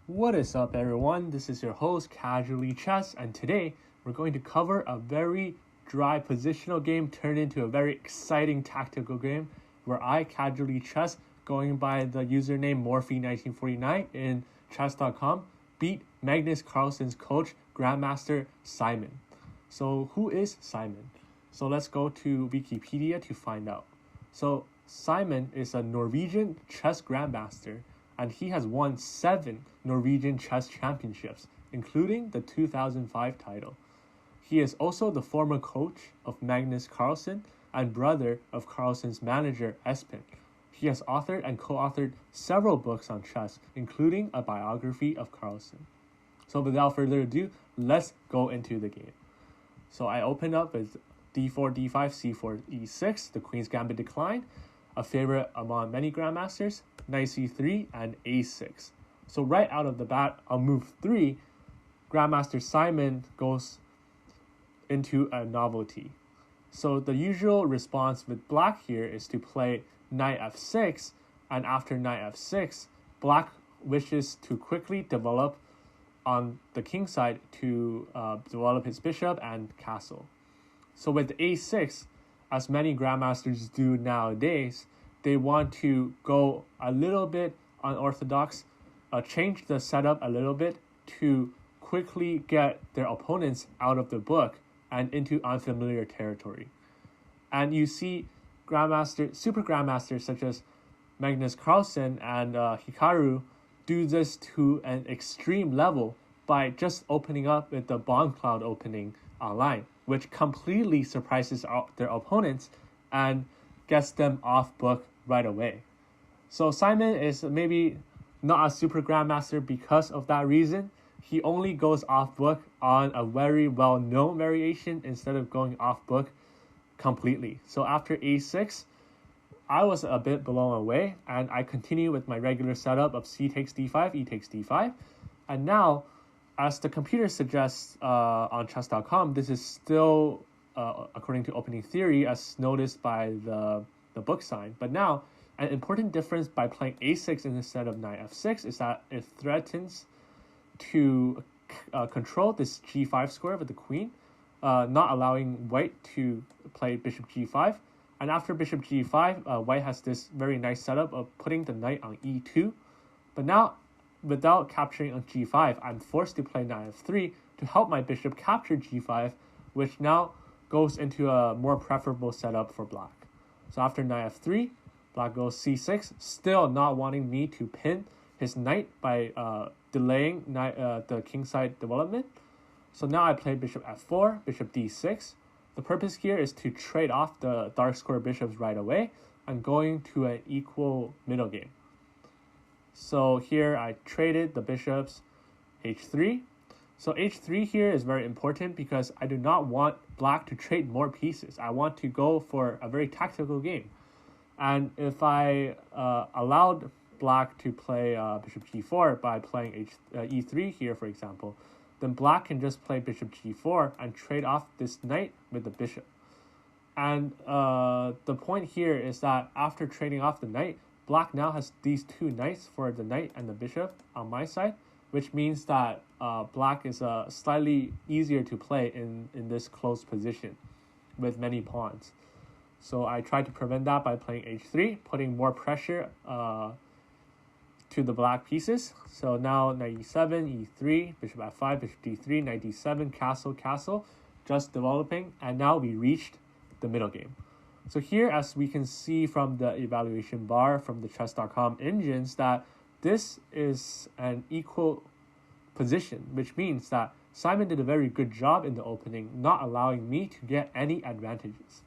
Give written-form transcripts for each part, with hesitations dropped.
What is up, everyone? This is your host, Casually Chess, and today we're going to cover a very dry positional game turned into a very exciting tactical game where I, Casually Chess, going by the username Morphe1949 in chess.com, beat Magnus Carlsen's coach, Grandmaster Simen. So who is Simen? So let's go to Wikipedia to find out. So Simen is a Norwegian chess grandmaster, and he has won 7 Norwegian chess championships, including the 2005 title. He is also the former coach of Magnus Carlsen and brother of Carlsen's manager Espen. He has authored and co-authored several books on chess, including a biography of Carlsen. So without further ado, let's go into the game. So I open up with d4, d5, c4, e6, the Queen's Gambit decline, a favorite among many grandmasters, knight c3, and a6. So right out of the bat, on move 3, Grandmaster Simen goes into a novelty. So the usual response with black here is to play knight f6, and after knight f6, black wishes to quickly develop on the king side to develop his bishop and castle. So with a6, as many grandmasters do nowadays, they want to go a little bit unorthodox, change the setup a little bit to quickly get their opponents out of the book and into unfamiliar territory. And you see super grandmasters such as Magnus Carlsen and Hikaru do this to an extreme level by just opening up with the bomb cloud opening online, which completely surprises their opponents and gets them off book right away. So Simen is maybe not a super grandmaster because of that reason. He only goes off book on a very well-known variation instead of going off book completely. So after a6, I was a bit blown away, and I continue with my regular setup of c takes d5, e takes d5. And now, as the computer suggests on chess.com, this is still, according to opening theory, as noticed by the book sign. But now, an important difference by playing a6 instead of knight f6 is that it threatens to control this g5 square with the queen, not allowing white to play bishop g5. And after bishop g5, white has this very nice setup of putting the knight on e2. But now, without capturing on g5, I'm forced to play knight f3 to help my bishop capture g5, which now goes into a more preferable setup for black. So after knight f3, black goes c6, still not wanting me to pin his knight by delaying the kingside development. So now I play bishop f4, bishop d6. The purpose here is to trade off the dark square bishops right away and going to an equal middle game. So here I traded the bishops h3. So h3 here is very important because I do not want black to trade more pieces. I want to go for a very tactical game. And if I allowed black to play bishop g4 by playing e3 here, for example, then black can just play bishop g4 and trade off this knight with the bishop. And the point here is that after trading off the knight, black now has these 2 knights for the knight and the bishop on my side, which means that black is slightly easier to play in this close position with many pawns. So I tried to prevent that by playing h3, putting more pressure to the black pieces. So now knight e7, e3, bishop f5, bishop d3, knight d7, castle, castle, just developing, and now we reached the middle game. So here, as we can see from the evaluation bar from the chess.com engines, that this is an equal position, which means that Simen did a very good job in the opening, not allowing me to get any advantages.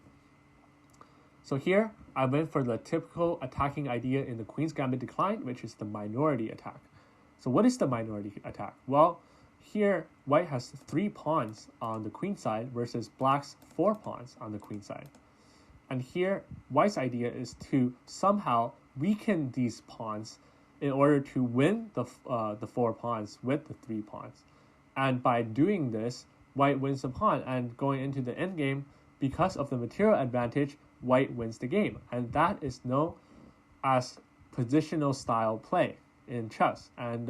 So here, I went for the typical attacking idea in the Queen's Gambit decline, which is the minority attack. So what is the minority attack? Well, here, white has 3 pawns on the queen side versus black's 4 pawns on the queen side. And here, white's idea is to somehow weaken these pawns in order to win the 4 pawns with the 3 pawns. And by doing this, white wins the pawn, and going into the endgame, because of the material advantage, white wins the game. And that is known as positional style play in chess. And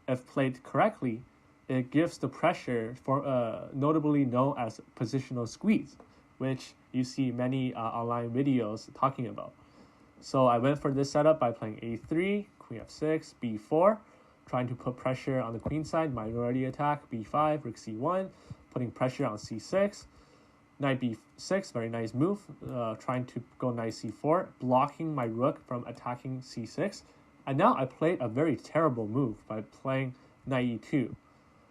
if played correctly, it gives the pressure for notably known as positional squeeze, which you see many online videos talking about. So I went for this setup by playing a3, queen f6, b4, trying to put pressure on the queen side, minority attack, b5, rook c1, putting pressure on c6, knight b6, very nice move, trying to go knight c4, blocking my rook from attacking c6. And now I played a very terrible move by playing knight e2.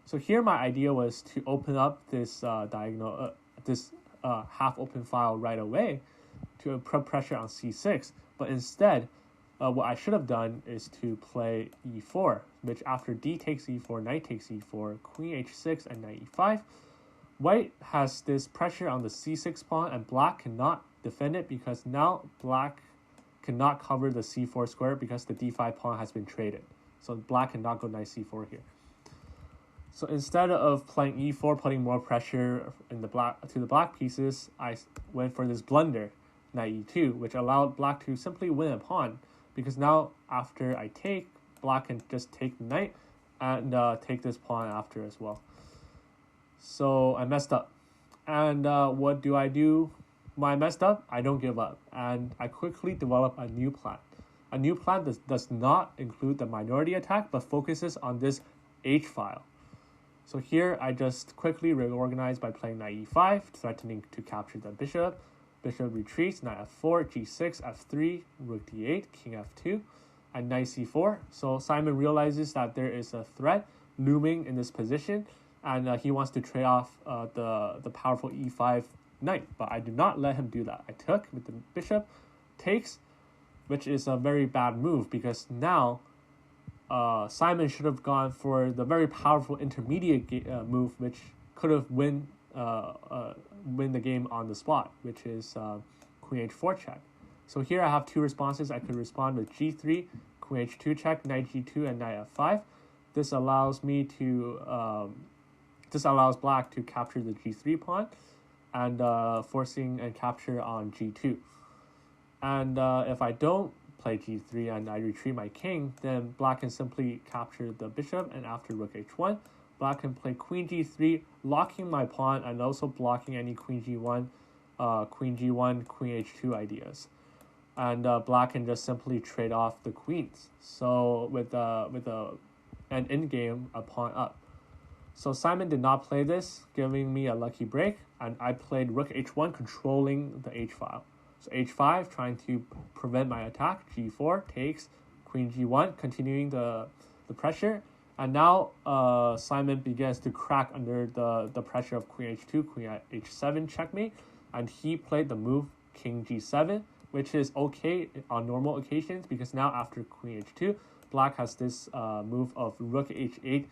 So here my idea was to open up this half open file right away to put pressure on c6. But instead, what I should have done is to play e4, which after d takes e4, knight takes e4, queen h6, and knight e5. White has this pressure on the c6 pawn, and black cannot defend it because now black cannot cover the c4 square because the d5 pawn has been traded. So black cannot go knight c4 here. So instead of playing e4, putting more pressure in the black pieces, I went for this blunder, knight e2, which allowed black to simply win a pawn, because now after I take, black can just take the knight and take this pawn after as well. So I messed up. And what do I do when I messed up? I don't give up. And I quickly develop a new plan. A new plan does not include the minority attack, but focuses on this H file. So here I just quickly reorganize by playing knight e5, threatening to capture the bishop. Bishop retreats, knight f4, g6, f3, rook d8, king f2, and knight c4. So Simen realizes that there is a threat looming in this position, and he wants to trade off the powerful e5 knight, but I do not let him do that. I took with the bishop, takes, which is a very bad move because now Simen should have gone for the very powerful intermediate move, which could have win the game on the spot, which is queen h4 check. So here I have two responses. I could respond with g3, queen h2 check, knight g2, and knight f5. This allows black to capture the g3 pawn and forcing a capture on g2. And if I don't play g3 and I retreat my king, then black can simply capture the bishop, and after rook h1, black can play queen g3, locking my pawn and also blocking any queen g1, queen h2 ideas. And black can just simply trade off the queens. So with an endgame, a pawn up. So Simen did not play this, giving me a lucky break, and I played rook h1, controlling the h file. So h5, trying to prevent my attack, g4 takes, queen g1, continuing the pressure. And now Simen begins to crack under the pressure of queen h2, queen h7 checkmate, and he played the move king g7, which is okay on normal occasions because now after queen h2, black has this move of rook h8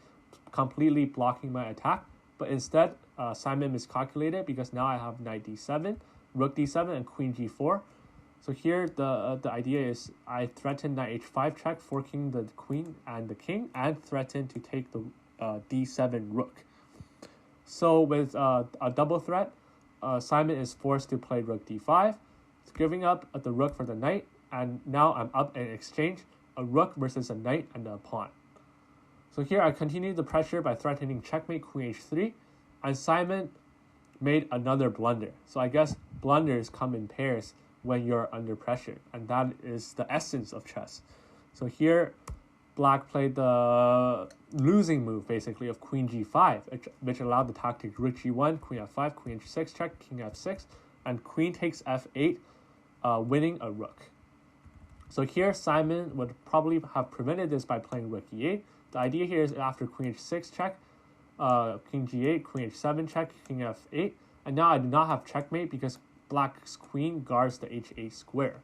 completely blocking my attack. But instead, Simen miscalculated because now I have knight d7, rook d7, and queen g4. So here the idea is I threaten knight h5 check, forking the queen and the king, and threaten to take the d7 rook. So with a double threat, Simen is forced to play rook d5, giving up the rook for the knight, and now I'm up in exchange, a rook versus a knight and a pawn. So here I continue the pressure by threatening checkmate queen h3, and Simen made another blunder. So I guess blunders come in pairs when you're under pressure, and that is the essence of chess. So here black played the losing move basically of queen g5, which allowed the tactic rook g1, queen f5, queen h6 check, king f6, and queen takes f8, winning a rook. So here Simen would probably have prevented this by playing rook e8. The idea here is after queen h6 check, king g8, queen h7 check, king f8, and now I do not have checkmate because black's queen guards the h8 square.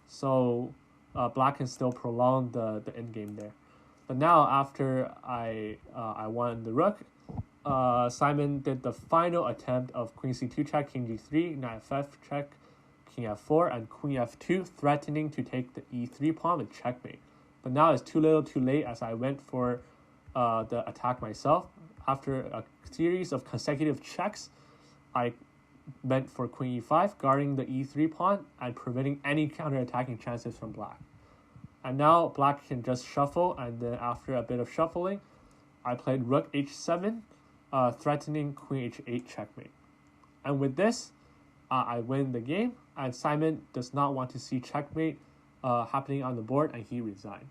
So black can still prolong the endgame there. But now after I won the rook, Simen did the final attempt of queen c2 check, king g3, knight f5 check, king f4, and queen f2, threatening to take the e3 pawn with checkmate. But now it's too little too late as I went for the attack myself. After a series of consecutive checks, I went for queen e5, guarding the e3 pawn and preventing any counterattacking chances from black. And now black can just shuffle, and then after a bit of shuffling, I played rook h7, threatening queen h8 checkmate. And with this, I win the game, and Simen does not want to see checkmate happening on the board, and he resigned.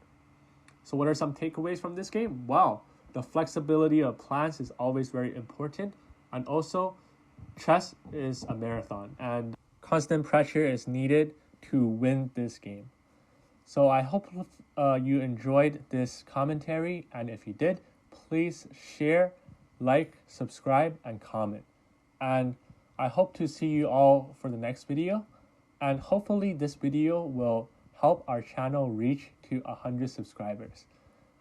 So what are some takeaways from this game? Well, the flexibility of plans is always very important, and also chess is a marathon, and constant pressure is needed to win this game. So I hope you enjoyed this commentary, and if you did, please share, like, subscribe, and comment. And I hope to see you all for the next video, and hopefully this video will help our channel reach to 100 subscribers.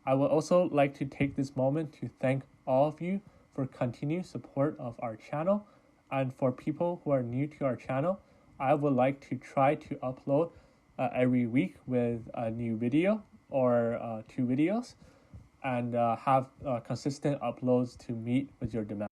I would also like to take this moment to thank all of you for continued support of our channel, and for people who are new to our channel, I would like to try to upload every week with a new video or 2 videos, and have consistent uploads to meet with your demand.